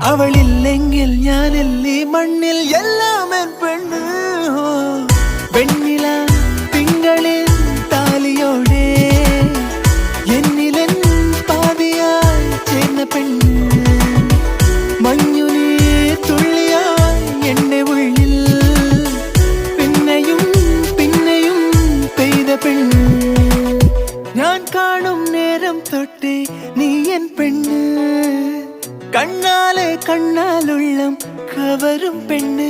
അവളില്ലെങ്കിൽ ഞാനെല്ലി മണ്ണിൽ എല്ലാം എൻ പെണ്ണ് വെണ്ണില തിങ്കളിൽ താലിയോടെ എന്നിലെൻ പാതിയായി ചേർന്ന പെണ്ണ് മഞ്ഞുനീ തുള്ളിയായി എന്റെ ഉള്ളിൽ പിന്നെയും പിന്നെയും പെയ്ത പെണ്ണ് ഞാൻ കാണും നേരം തൊട്ടേ നീ എൻ പെണ്ണ് കണ്ണാലെ കണ്ണാലുള്ളം കവരും പെണ്ണ്